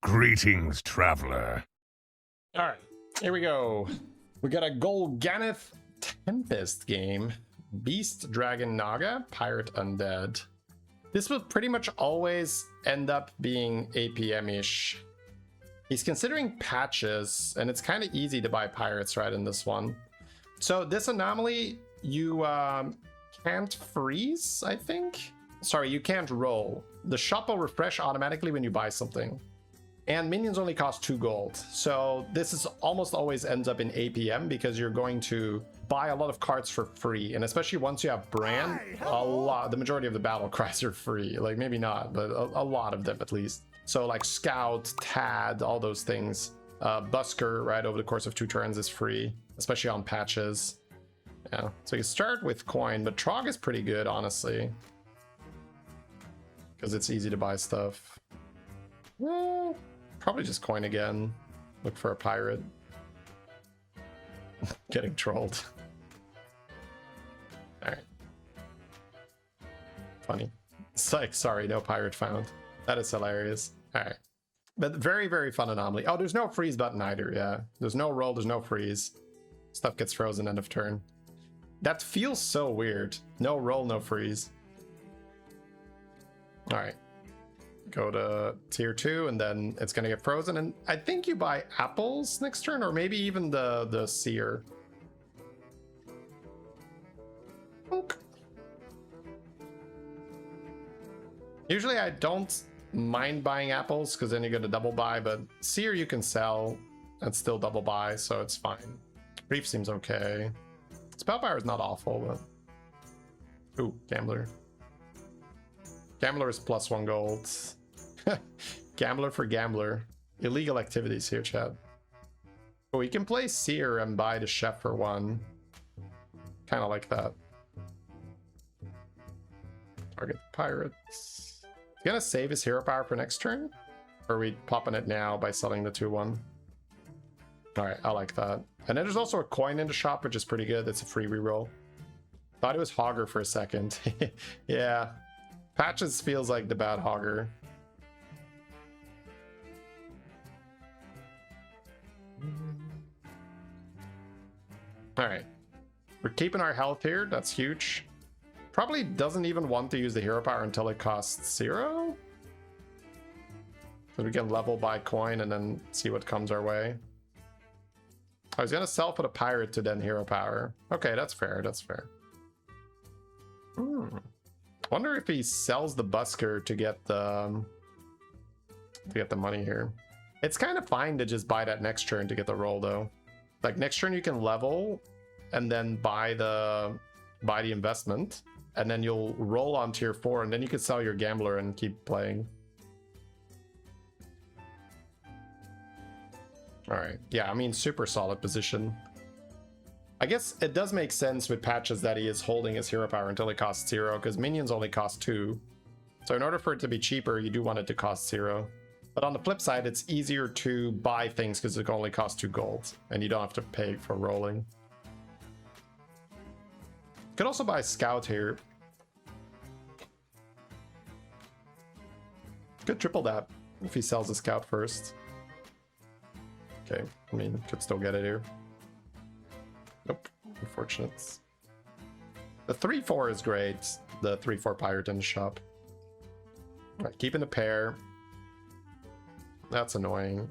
Greetings, traveler. Alright, here we go. We got a Golganeth Tempest game. Beast, Dragon, Naga, Pirate, Undead. This will pretty much always end up being APM-ish. He's considering patches, and it's kind of easy to buy pirates right in this one. So this anomaly, you can't freeze, I think? Sorry, you can't roll. The shop will refresh automatically when you buy something. And minions only cost 2 gold. So this is almost always ends up in APM because you're going to buy a lot of cards for free. And especially once you have brand, the majority of the battle cries are free. Like maybe not, but a lot of them at least. So like Scout, Tad, all those things. Busker, right, over the course of 2 turns is free, especially on patches. Yeah, so you start with coin, but Trog is pretty good, honestly. Because it's easy to buy stuff. Well, probably just coin again. Look for a pirate. Getting trolled. Alright. Funny. It's like, sorry, no pirate found. That is hilarious. Alright. But very, very fun anomaly. Oh, there's no freeze button either, yeah. There's no roll, there's no freeze. Stuff gets frozen end of turn. That feels so weird. No roll, no freeze. Alright. Go to tier 2 and then it's gonna get frozen, and I think you buy apples next turn, or maybe even the seer. Okay. Usually I don't mind buying apples because then you get a double buy, but seer you can sell and still double buy, so it's fine. Brief seems okay. Spellfire is not awful, but ooh, gambler. Gambler is +1 gold. Gambler for gambler. Illegal activities here, chat. Oh, you can play Seer and buy the chef for 1. Kind of like that. Target the pirates. He's gonna save his hero power for next turn? Or are we popping it now by selling the 2-1? Alright, I like that. And then there's also a coin in the shop, which is pretty good. It's a free reroll. Thought it was Hogger for a second. Yeah. Patches feels like the bad Hogger. Alright. We're keeping our health here. That's huge. Probably doesn't even want to use the hero power until it costs 0. So we can level by coin and then see what comes our way. I was gonna sell for the pirate to then hero power. Okay, that's fair. That's fair. Wonder if he sells the busker to get the money here. It's kind of fine to just buy that next turn to get the roll though. Like next turn you can level and then buy the investment, and then you'll roll on tier 4, and then you can sell your gambler and keep playing. All right, yeah, I mean super solid position. I guess it does make sense with patches that he is holding his hero power until it costs 0, because minions only cost 2. So in order for it to be cheaper, you do want it to cost 0. But on the flip side, it's easier to buy things because it only costs 2 gold, and you don't have to pay for rolling. You could also buy Scout here. Could triple that if he sells the Scout first. Okay, I mean, could still get it here. Nope, unfortunate. The 3-4 is great. The 3-4 pirate in the shop. Alright, keeping the pair. That's annoying.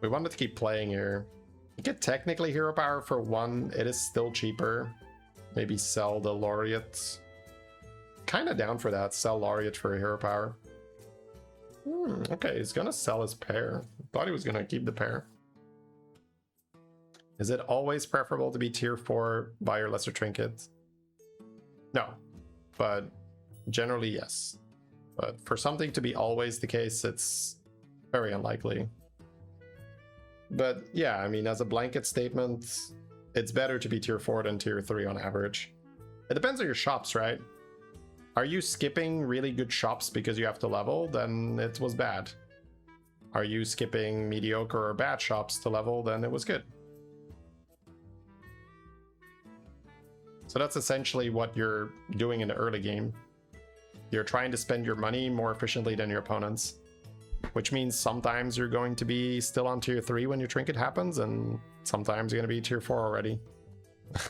We wanted to keep playing here. You get technically hero power for 1. It is still cheaper. Maybe sell the laureate. Kind of down for that. Sell laureate for a hero power. Okay, he's gonna sell his pair. Thought he was gonna keep the pair. Is it always preferable to be tier 4 by your lesser trinkets? No, but generally yes. But for something to be always the case, it's very unlikely. But yeah, I mean, as a blanket statement, it's better to be tier 4 than tier 3 on average. It depends on your shops, right? Are you skipping really good shops because you have to level? Then it was bad. Are you skipping mediocre or bad shops to level? Then it was good. So that's essentially what you're doing in the early game. You're trying to spend your money more efficiently than your opponents. which means sometimes you're going to be still on tier 3 when your trinket happens, and sometimes you're going to be tier 4 already.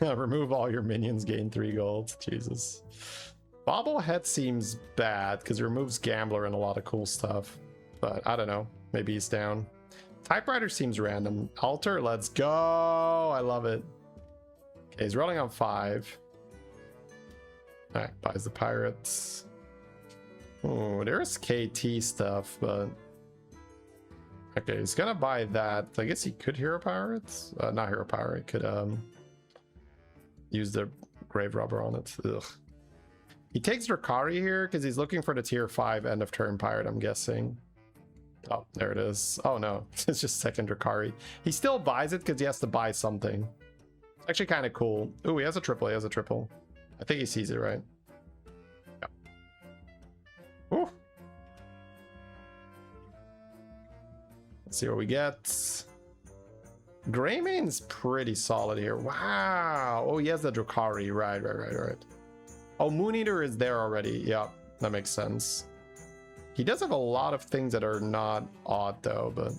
Remove all your minions, gain 3 gold. Jesus. Bobblehead seems bad because it removes Gambler and a lot of cool stuff. But I don't know. Maybe he's down. Typewriter seems random. Altar, let's go. I love it. Okay, he's rolling on 5. Alright, buys the pirates. Oh, there's KT stuff, but... Okay, he's gonna buy that. I guess he could hero pirates? Not hero pirate. Could use the grave robber on it. Ugh. He takes Drakari here because he's looking for the tier 5 end of turn pirate, I'm guessing. Oh, there it is. Oh no, it's just second Drakari. He still buys it because he has to buy something. It's actually kind of cool. Ooh, he has a triple. He has a triple. I think he sees it, right? Yep. Ooh. Let's see what we get. Greymane's pretty solid here. Wow. Oh, he has the Drakari. Right. Oh, Moon Eater is there already. Yeah, that makes sense. He does have a lot of things that are not odd though, but...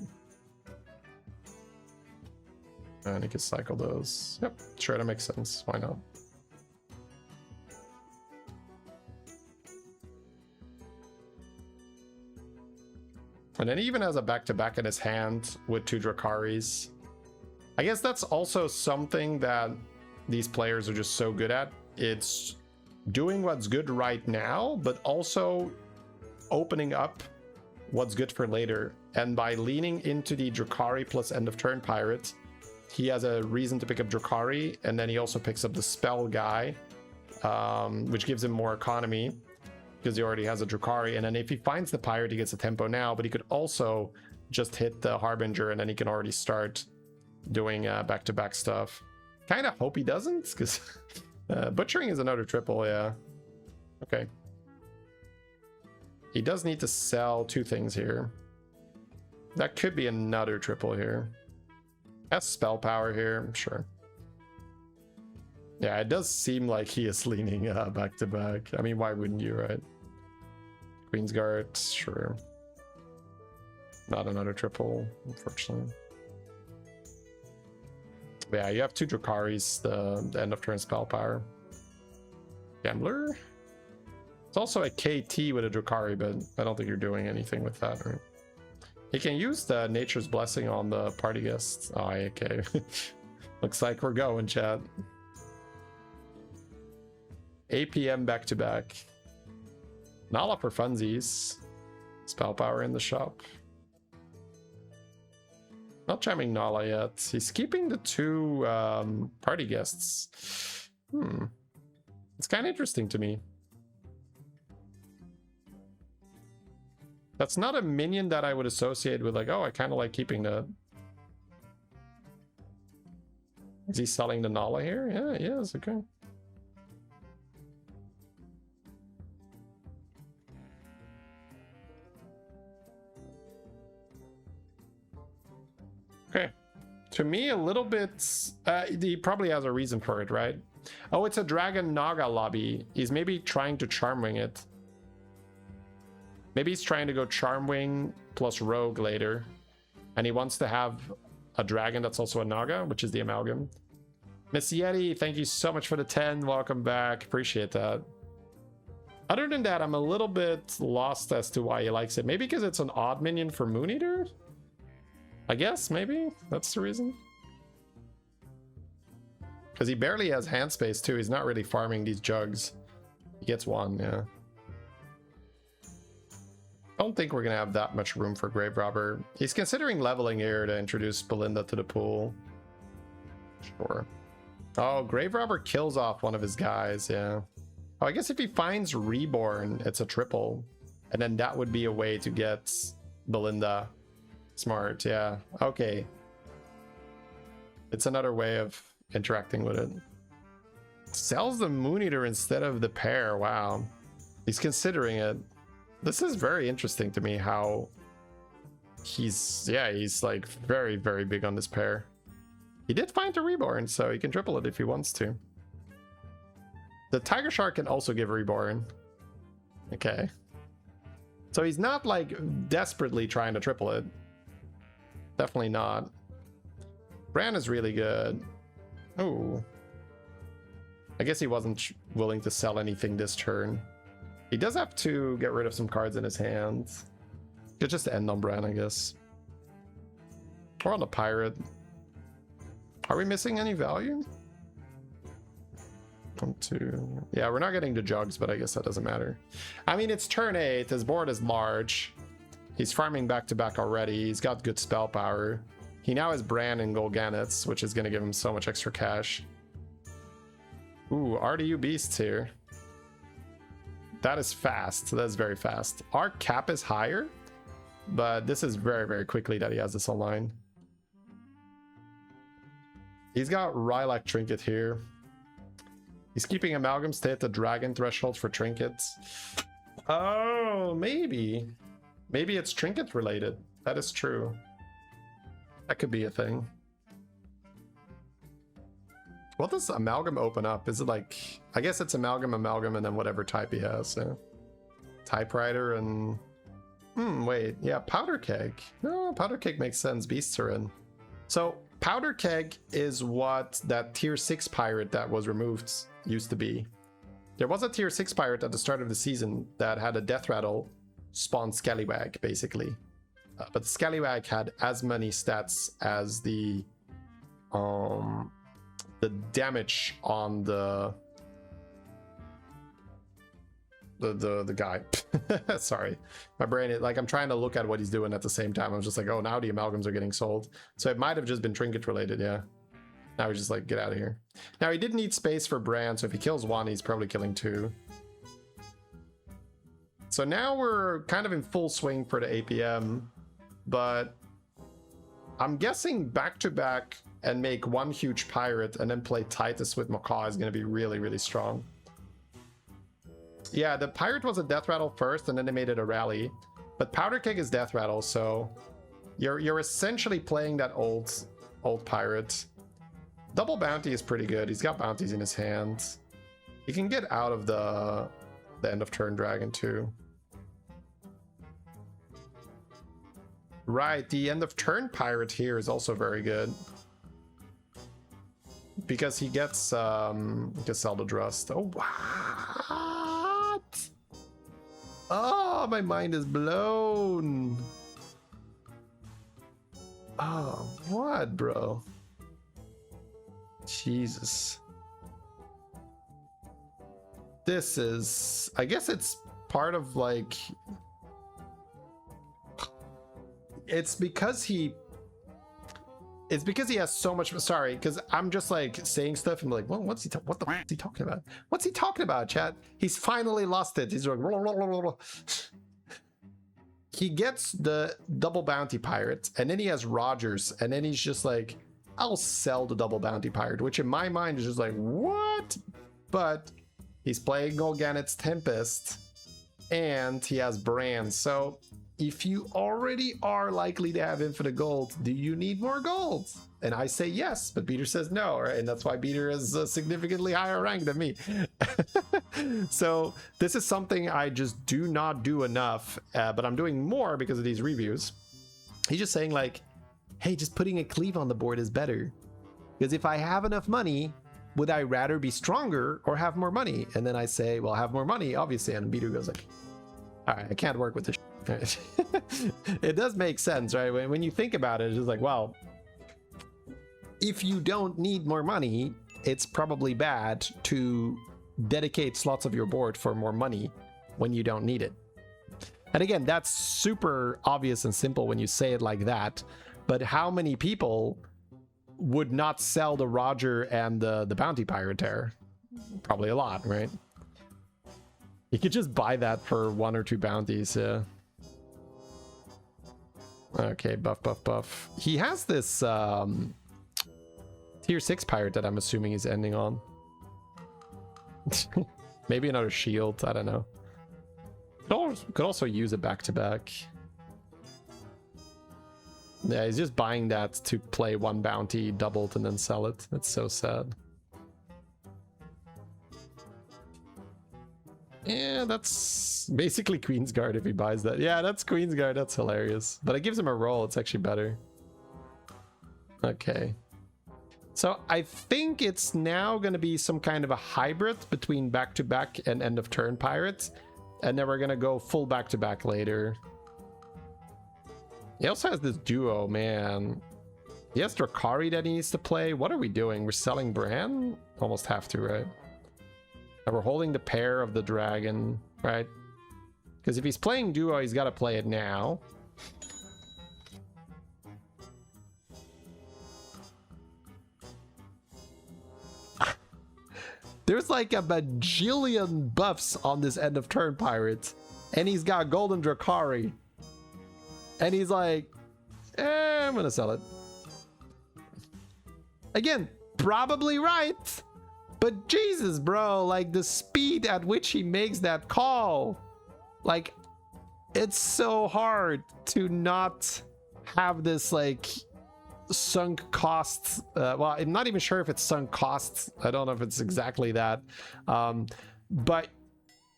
And he can cycle those. Yep, sure, that makes sense. Why not? And then he even has a back-to-back in his hand with 2 Drakaris. I guess that's also something that these players are just so good at. It's doing what's good right now, but also opening up what's good for later. And by leaning into the Drakari plus end of turn pirate, he has a reason to pick up Drakari, and then he also picks up the spell guy, which gives him more economy because he already has a Drakari. And then if he finds the pirate, he gets a tempo now, but he could also just hit the Harbinger, and then he can already start doing back-to-back stuff. Kind of hope he doesn't, because butchering is another triple. Yeah, okay. He does need to sell 2 things here. That could be another triple here. Has spell power here, sure. Yeah, it does seem like he is leaning back to back. I mean, why wouldn't you, right? Queensguard, sure. Not another triple, unfortunately. But yeah, you have 2 Drakaris, the end of turn spell power. Gambler? It's also a KT with a Drakari, but I don't think you're doing anything with that, right? He can use the Nature's Blessing on the party guests. Oh, okay. Looks like we're going, chat. APM back-to-back. Nala for funsies. Spell power in the shop. Not jamming Nala yet. He's keeping the 2 party guests. It's kind of interesting to me. That's not a minion that I would associate with, like, oh, I kind of like keeping that. Is he selling the Nala here? Yeah, he is. Okay. Okay. To me, a little bit... he probably has a reason for it, right? Oh, it's a Dragon Naga lobby. He's maybe trying to Charmwing it. Maybe he's trying to go Charmwing plus Rogue later. And he wants to have a dragon that's also a Naga, which is the Amalgam. Miss Yeti, thank you so much for the 10. Welcome back. Appreciate that. Other than that, I'm a little bit lost as to why he likes it. Maybe because it's an odd minion for Moon Eater? I guess, maybe. That's the reason. Because he barely has hand space, too. He's not really farming these jugs. He gets 1, yeah. I don't think we're going to have that much room for Grave Robber. He's considering leveling here to introduce Belinda to the pool. Sure. Oh, Grave Robber kills off one of his guys, yeah. Oh, I guess if he finds Reborn, it's a triple. And then that would be a way to get Belinda. Smart, yeah. Okay. It's another way of interacting with it. Sells the Moon Eater instead of the pair. Wow. He's considering it. This is very interesting to me how he's like very, very big on this pair. He did find a Reborn, so he can triple it if he wants to. The Tiger Shark can also give Reborn. Okay. So he's not like desperately trying to triple it. Definitely not. Bran is really good. Oh. I guess he wasn't willing to sell anything this turn. He does have to get rid of some cards in his hand. Could just end on Bran, I guess. Or on the pirate. Are we missing any value? 1, 2. Yeah, we're not getting the jugs, but I guess that doesn't matter. I mean, it's turn 8. His board is large. He's farming back-to-back already. He's got good spell power. He now has Bran and Golganets, which is going to give him so much extra cash. Ooh, RDU Beasts here. That is fast. That's very fast. Our cap is higher, but this is very, very quickly that he has this online. He's got Rylak Trinket here. He's keeping Amalgams to hit the dragon threshold for trinkets. Oh, maybe. Maybe it's trinket related. That is true. That could be a thing. What does Amalgam open up? Is it like... I guess it's Amalgam, and then whatever type he has. So. Typewriter and... wait. Yeah, Powder Keg. No, Powder Keg makes sense. Beasts are in. So, Powder Keg is what that tier 6 pirate that was removed used to be. There was a tier 6 pirate at the start of the season that had a death rattle spawn Scallywag, basically. But Scallywag had as many stats as the damage on the guy. Sorry, my brain is like, I'm trying to look at what he's doing at the same time. I'm just like, oh, now the amalgams are getting sold. So it might have just been trinket related. Yeah, now he's just like, get out of here. Now he did need space for Bran, so if he kills 1, he's probably killing 2. So now we're kind of in full swing for the APM, but I'm guessing back-to-back and make 1 huge pirate and then play Titus with Macaw is going to be really, really strong. Yeah, the pirate was a death rattle first, and then they made it a rally. But Powder Keg is death rattle, so you're essentially playing that old pirate. Double bounty is pretty good. He's got bounties in his hand. He can get out of the end of turn dragon too. Right, the end of turn pirate here is also very good. Because he gets Caselda Rust. Oh, what? Oh, my mind is blown. Oh, what, bro? Jesus. This is... I guess it's part of, like... It's because he has so much. Sorry, because I'm just like saying stuff and like, well, what the f is he talking about? What's he talking about, chat? He's finally lost it. He's like, blah, blah, blah, blah. He gets the double bounty pirate, and then he has Rogers, and then he's just like, I'll sell the double bounty pirate, which in my mind is just like, what? But he's playing Golganet's Tempest, and he has Bran, so. If you already are likely to have infinite gold, do you need more gold? And I say yes, but Peter says no, right? And that's why Peter is a significantly higher rank than me. So this is something I just do not do enough, but I'm doing more because of these reviews. He's just saying like, hey, just putting a cleave on the board is better. Because if I have enough money, would I rather be stronger or have more money? And then I say, well, have more money, obviously. And Peter goes like, all right, I can't work with this. It does make sense, right? When you think about it, it's just like, well, if you don't need more money, it's probably bad to dedicate slots of your board for more money when you don't need it. And again, that's super obvious and simple when you say it like that, but how many people would not sell the Roger and the bounty pirate there? Probably a lot, right? You could just buy that for 1 or 2 bounties. Okay, buff. He has this tier 6 pirate that I'm assuming he's ending on. Maybe another shield, I don't know. Could also use it back-to-back. Yeah, he's just buying that to play 1 bounty, doubled, and then sell it. That's so sad. Yeah, that's basically Queensguard if he buys that. Yeah, that's Queensguard. That's hilarious. But it gives him a roll. It's actually better. Okay. So I think it's now going to be some kind of a hybrid between back-to-back and end-of-turn pirates. And then we're going to go full back-to-back later. He also has this duo, man. He has Drakari that he needs to play. What are we doing? We're selling Bran? Almost have to, right? And we're holding the pair of the dragon, right? Because if he's playing duo, he's got to play it now. There's like a bajillion buffs on this end of turn pirate. And he's got Golden Drakari. And he's like, I'm gonna sell it. Again, probably right. But Jesus, bro, like the speed at which he makes that call. Like, it's so hard to not have this like sunk costs. Well, I'm not even sure if it's sunk costs. I don't know if it's exactly that. But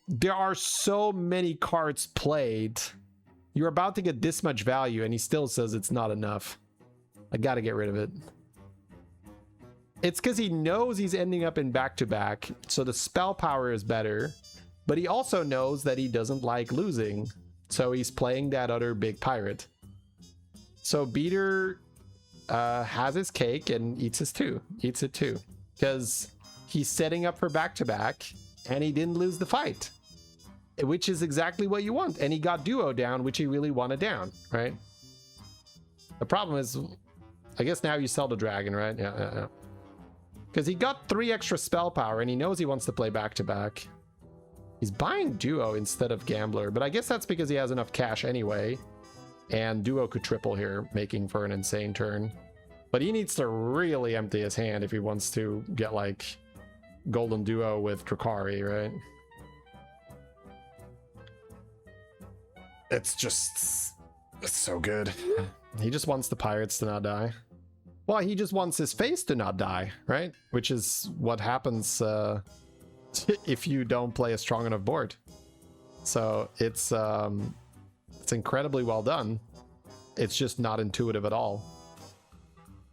there are so many cards played. You're about to get this much value and he still says it's not enough. I gotta get rid of it. It's because he knows he's ending up in back-to-back, so the spell power is better, but he also knows that he doesn't like losing, so he's playing that other big pirate. So Beater has his cake and eats it too, because he's setting up for back-to-back, and he didn't lose the fight, which is exactly what you want, and he got duo down, which he really wanted down, right? The problem is, I guess now you sell the dragon, right? Yeah. Because he got 3 extra spell power and he knows he wants to play back-to-back. He's buying duo instead of gambler, but I guess that's because he has enough cash anyway. And duo could triple here, making for an insane turn. But he needs to really empty his hand if he wants to get like golden duo with Drakari, right? It's so good. He just wants the pirates to not die. Well, he just wants his face to not die, right? Which is what happens if you don't play a strong enough board. So it's incredibly well done. It's just not intuitive at all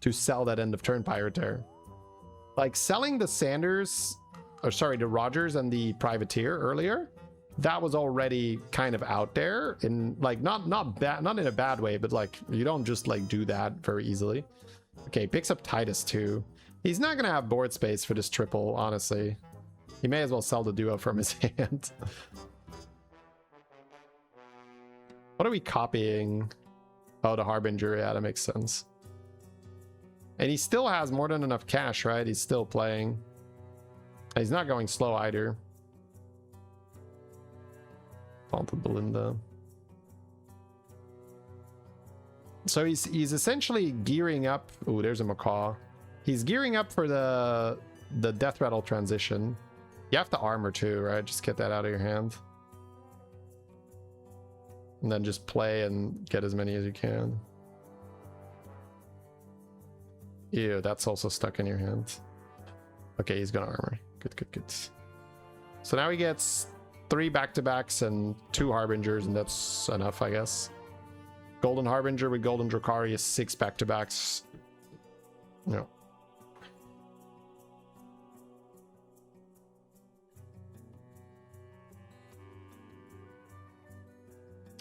to sell that end of turn pirate there. Like selling the the Rogers and the Privateer earlier, that was already kind of out there in like not in a bad way, but like you don't just like do that very easily. Okay, picks up Titus too. He's not gonna have board space for this triple, honestly. He may as well sell the duo from his hand. What are we copying? Oh, the Harbinger. Yeah, that makes sense. And he still has more than enough cash, right? He's still playing. He's not going slow either. Taunted Belinda. So he's essentially gearing up. Oh, there's a Macaw. He's gearing up for the death rattle transition. You have to armor too, right? Just get that out of your hand. And then just play and get as many as you can. Ew, that's also stuck in your hand. Okay, he's gonna armor. Good. So now he gets 3 back-to-backs and 2 Harbingers, and that's enough, I guess. Golden Harbinger with Golden Drakari is 6 back-to-backs. No.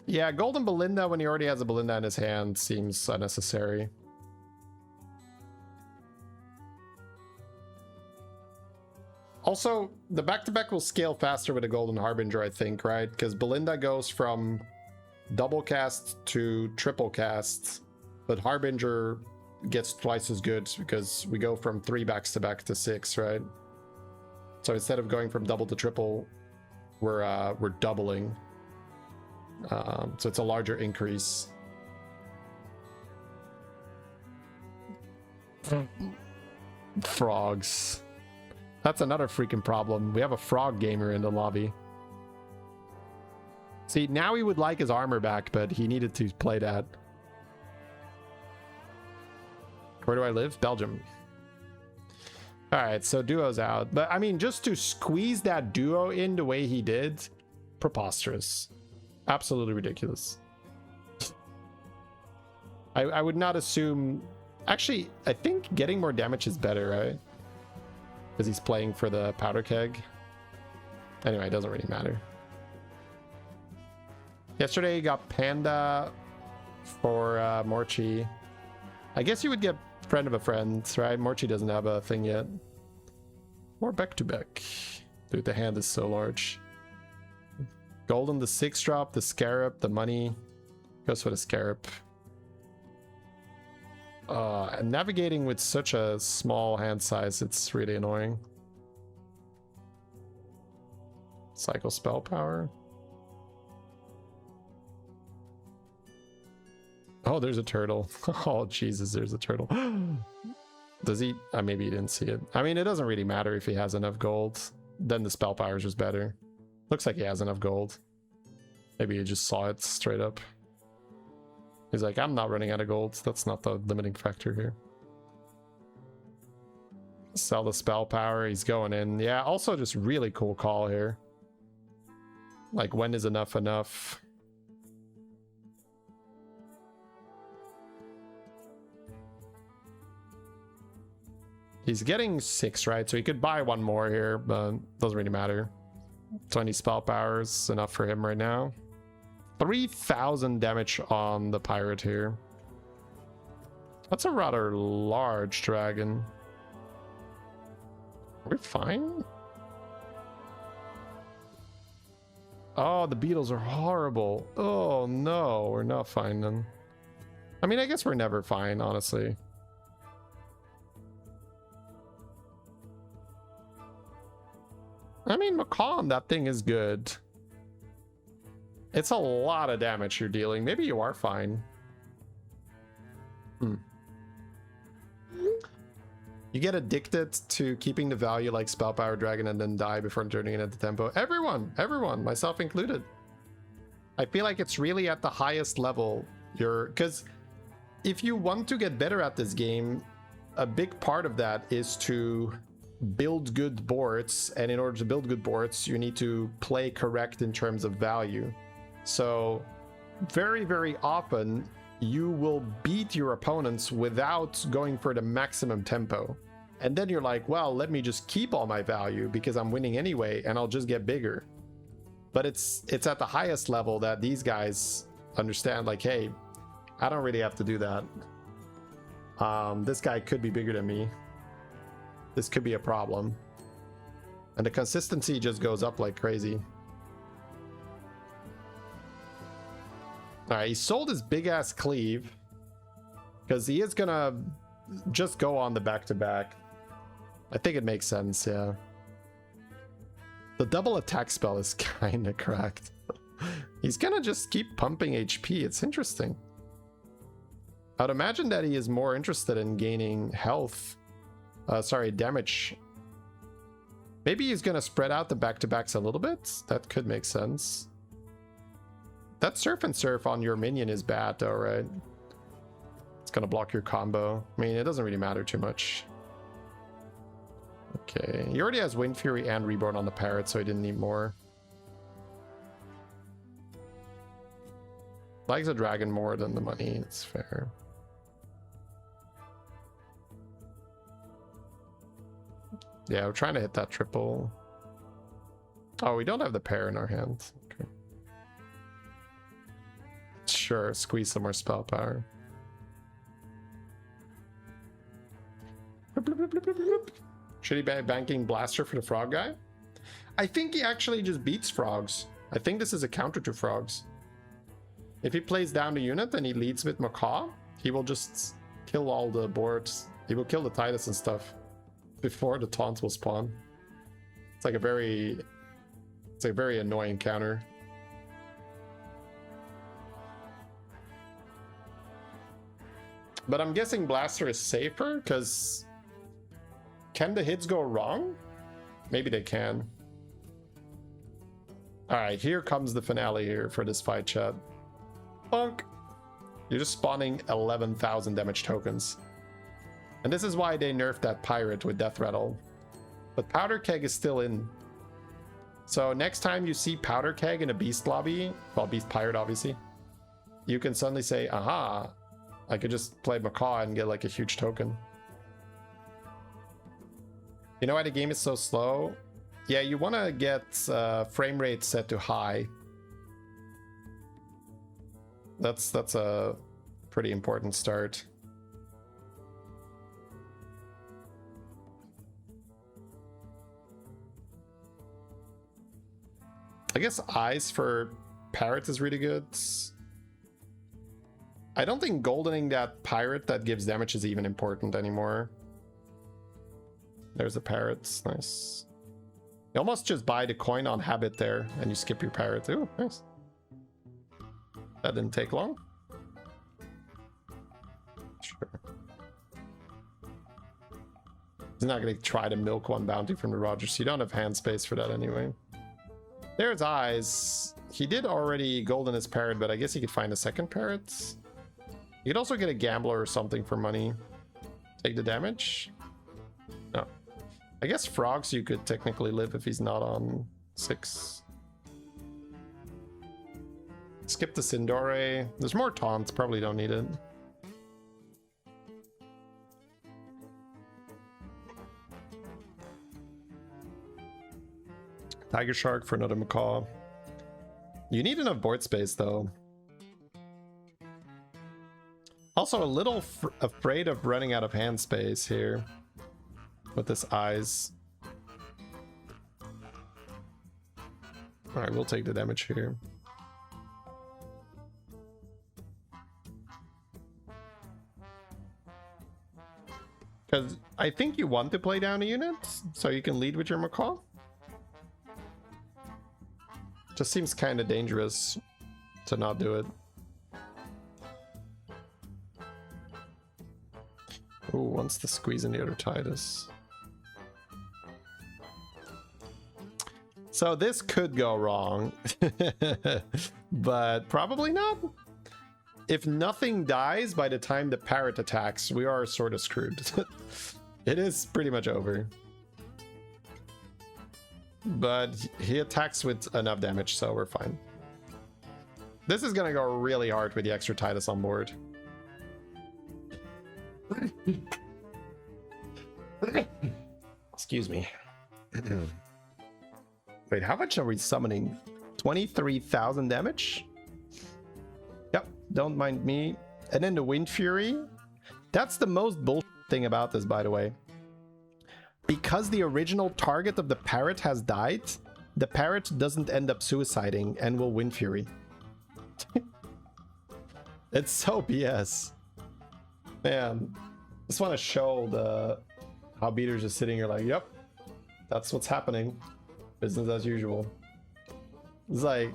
Yeah, Golden Belinda when he already has a Belinda in his hand seems unnecessary. Also, the back-to-back will scale faster with a Golden Harbinger, I think, right? Because Belinda goes from double cast to triple cast, but Harbinger gets twice as good because we go from 3 backs-to-back to 6, right? So instead of going from double to triple, we're doubling. So it's a larger increase. Frogs. That's another freaking problem. We have a frog gamer in the lobby. See, now he would like his armor back, but he needed to play that. Where do I live? Belgium. All right, so duo's out. But I mean, just to squeeze that duo in the way he did, preposterous. Absolutely ridiculous. I would not assume... Actually, I think getting more damage is better, right? Because he's playing for the powder keg. Anyway, it doesn't really matter. Yesterday, you got Panda for Morchi. I guess you would get Friend of a Friend, right? Morchi doesn't have a thing yet. Or back-to-back. Dude, the hand is so large. Golden, the 6-drop, the Scarab, the money. Goes for the Scarab. And navigating with such a small hand size, it's really annoying. Cycle spell power. Oh, there's a turtle. Oh, Jesus, there's a turtle. Does he? Maybe he didn't see it. I mean, it doesn't really matter if he has enough gold. Then the spell power is just better. Looks like he has enough gold. Maybe he just saw it straight up. He's like, I'm not running out of gold. That's not the limiting factor here. Sell the spell power. He's going in. Yeah, also just really cool call here. Like, when is enough enough? He's getting 6, right? So he could buy one more here, but doesn't really matter. 20 spell power is enough for him right now. 3,000 damage on the pirate here. That's a rather large dragon. Are we fine? Oh, the beetles are horrible. Oh no, we're not fine then. I mean, I guess we're never fine, honestly. I mean, Macaw on that thing is good. It's a lot of damage you're dealing. Maybe you are fine. You get addicted to keeping the value like Spell Power Dragon and then die before turning it into tempo. Everyone, myself included. I feel like it's really at the highest level. Because if you want to get better at this game, a big part of that is to build good boards, and in order to build good boards you need to play correct in terms of value. So very, very often you will beat your opponents without going for the maximum tempo, and then you're like, well, let me just keep all my value because I'm winning anyway and I'll just get bigger. But it's at the highest level that these guys understand, like, hey, I don't really have to do that. This guy could be bigger than me. This could be a problem. And the consistency just goes up like crazy. Alright, he sold his big ass cleave because he is gonna just go on the back-to-back. I think it makes sense, yeah. The double attack spell is kind of cracked. He's gonna just keep pumping HP. It's interesting. I'd imagine that he is more interested in gaining health. Damage. Maybe he's gonna spread out the back-to-backs a little bit. That could make sense. That surf and surf on your minion is bad though, right? It's gonna block your combo. I mean, it doesn't really matter too much. Okay, he already has Wind Fury and Reborn on the parrot, so he didn't need more. Likes a dragon more than the money, it's fair. Yeah, we're trying to hit that triple. Oh, we don't have the pair in our hand. Okay. Sure, squeeze some more spell power. Should he be banking Blaster for the frog guy? I think he actually just beats frogs. I think this is a counter to frogs. If he plays down the unit and he leads with Macaw, he will just kill all the boards. He will kill the Titus and stuff before the taunts will spawn. It's like a very annoying counter. But I'm guessing Blaster is safer because can the hits go wrong? Maybe they can. All right, here comes the finale here for this fight, chat. Bonk. You're just spawning 11,000 damage tokens. And this is why they nerfed that pirate with Death Rattle. But Powder Keg is still in. So next time you see Powder Keg in a Beast lobby, well, Beast+Pirate obviously, you can suddenly say, aha, I could just play Macaw and get like a huge token. You know why the game is so slow? Yeah, you want to get frame rate set to high. That's a pretty important start. I guess eyes for parrot is really good. I don't think goldening that pirate that gives damage is even important anymore. There's a parrot, nice. You almost just buy the coin on habit there and you skip your parrot. Ooh, nice. That didn't take long. Sure. He's not gonna try to milk one bounty from the Rogers. You don't have hand space for that anyway. There's eyes. He did already golden his parrot, but I guess he could find a second parrot. You could also get a gambler or something for money. Take the damage. No. I guess frogs you could technically live if he's not on 6. Skip the Sindore. There's more taunts, probably don't need it. Tiger Shark for another Macaw. You need enough board space though. Also a little afraid of running out of hand space here with this eyes. Alright, we'll take the damage here. Because I think you want to play down a unit so you can lead with your Macaw. Just seems kind of dangerous to not do it. Ooh, wants to squeeze in the other Titus. So this could go wrong, but probably not. If nothing dies by the time the parrot attacks, we are sort of screwed. It is pretty much over. But he attacks with enough damage, so we're fine. This is gonna go really hard with the extra Titus on board. Excuse me. Wait, how much are we summoning? 23,000 damage? Yep, don't mind me. And then the Wind Fury. That's the most bullshit thing about this, by the way. Because the original target of the parrot has died, the parrot doesn't end up suiciding and will Wind Fury. It's so BS. Man, just want to show the how beaters are sitting here like, yep, that's what's happening. Business as usual. It's like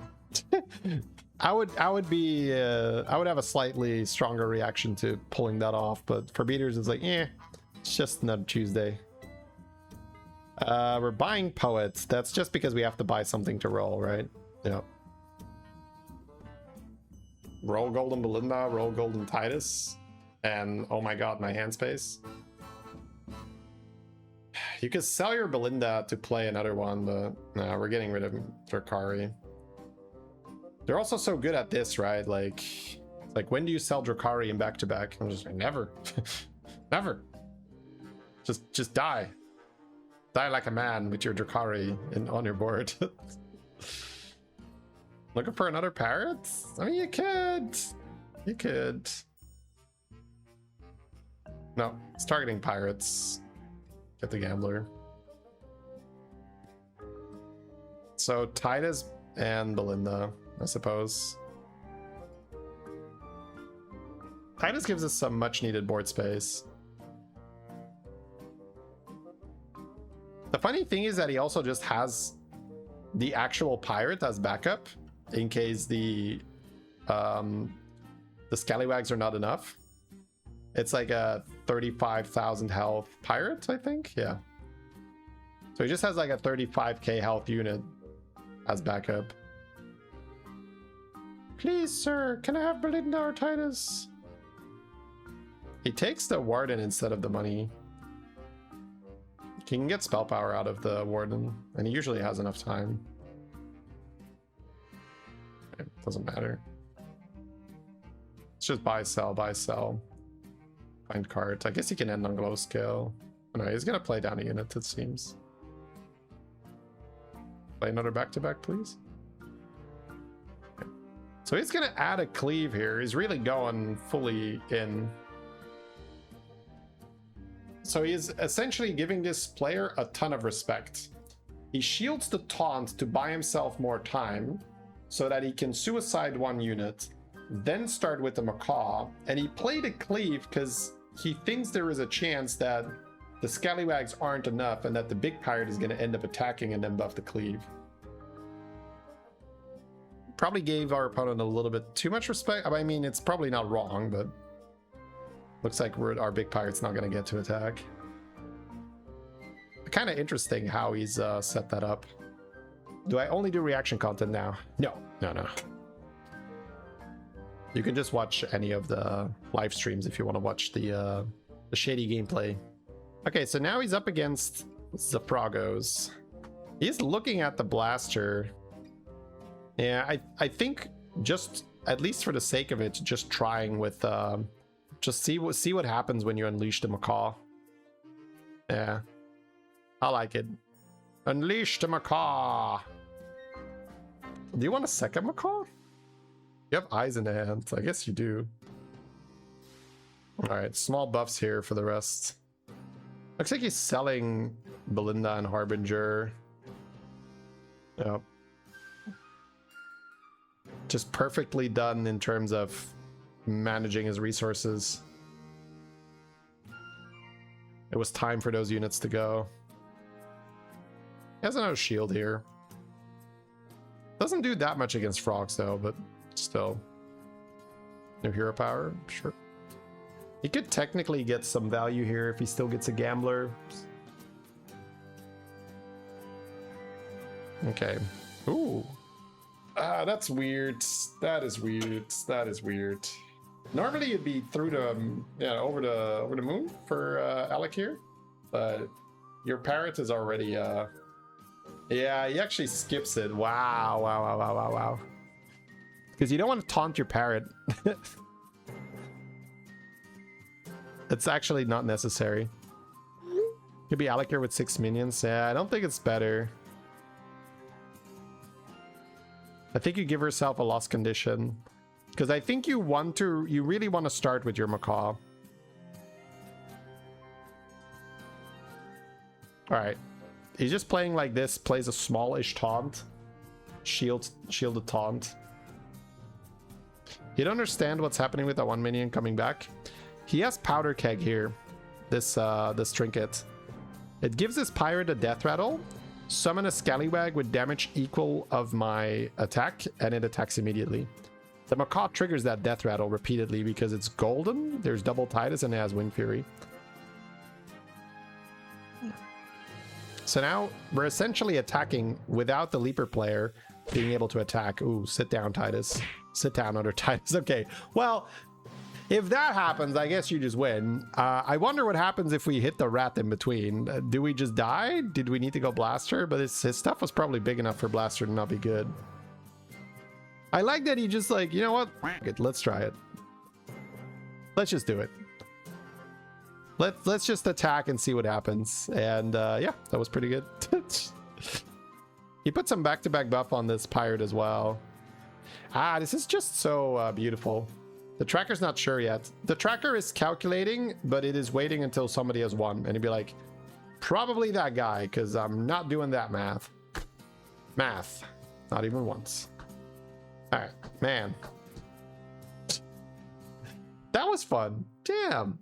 I would have a slightly stronger reaction to pulling that off, but for beaters it's like, yeah, it's just another Tuesday. We're buying poets. That's just because we have to buy something to roll, right? Yeah. Roll Golden Belinda, roll Golden Titus, and oh my god, my hand space. You could sell your Belinda to play another one, but no, we're getting rid of Drakari. They're also so good at this, right? Like when do you sell Drakari in back-to-back? I'm just like, never. Never. Just die. Die like a man with your Drakari on your board. Looking for another parrot? I mean, you could. You could. No, it's targeting pirates. Get the gambler. So Titus and Belinda, I suppose. Titus gives us some much needed board space. The funny thing is that he also just has the actual pirate as backup in case the scallywags are not enough. It's like a 35,000 health pirate, I think. Yeah. So he just has like a 35k health unit as backup. Please, sir, can I have Belinda or Titus? He takes the Warden instead of the money. He can get spell power out of the Warden, and he usually has enough time. It doesn't matter. It's just buy, sell, buy, sell. Find cards. I guess he can end on glow scale. No, he's gonna play down a unit, it seems. Play another back-to-back, please. Okay. So he's gonna add a cleave here. He's really going fully in. So he's essentially giving this player a ton of respect. He shields the taunt to buy himself more time so that he can suicide one unit, then start with the Macaw. And he played a cleave because he thinks there is a chance that the Scallywags aren't enough and that the big pirate is going to end up attacking and then buff the cleave. Probably gave our opponent a little bit too much respect. I mean, it's probably not wrong, but looks like our big pirate's not going to get to attack. Kind of interesting how he's set that up. Do I only do reaction content now? No. You can just watch any of the live streams if you want to watch the Shady gameplay. Okay, so now he's up against Zapragos. He's looking at the blaster. Yeah, I think just, at least for the sake of it, just trying with just see what happens when you unleash the Macaw. Yeah, I like it. Unleash the Macaw. Do you want a second Macaw? You have eyes in the hand. I guess you do. All right, small buffs here for the rest. Looks like he's selling Belinda and Harbinger. Yep. Just perfectly done in terms of managing his resources. It was time for those units to go. He has another shield here. Doesn't do that much against frogs though, but still. No hero power, sure. He could technically get some value here if he still gets a gambler. Okay. Ooh. Ah, that's weird. That is weird. That is weird. Normally it'd be through the over the moon for Alec here, but your parrot is already yeah, he actually skips it. Wow. Because you don't want to taunt your parrot. It's actually not necessary. Could be Alec here with 6 minions. Yeah, I don't think it's better. I think you give yourself a lost condition. Because I think you really want to start with your Macaw. Alright. He's just playing like this, plays a smallish taunt. Shielded taunt. You don't understand what's happening with that one minion coming back. He has Powder Keg here. This trinket. It gives this pirate a death rattle. Summon a Scallywag with damage equal of my attack, and it attacks immediately. The Macaw triggers that death rattle repeatedly because it's golden, there's double Titus, and it has Wind Fury. So now we're essentially attacking without the Leaper player being able to attack. Ooh, sit down, Titus. Sit down, other Titus. Okay, well, if that happens, I guess you just win. I wonder what happens if we hit the rat in between. Do we just die? Did we need to go Blaster? But his stuff was probably big enough for Blaster to not be good. I like that he just like, you know what? Let's try it. Let's just do it. Let's just attack and see what happens. And yeah, that was pretty good. He put some back-to-back buff on this pirate as well. Ah, this is just so beautiful. The tracker's not sure yet. The tracker is calculating, but it is waiting until somebody has won. And he'd be like, probably that guy, because I'm not doing that math. Math. Not even once. All right, man. That was fun. Damn.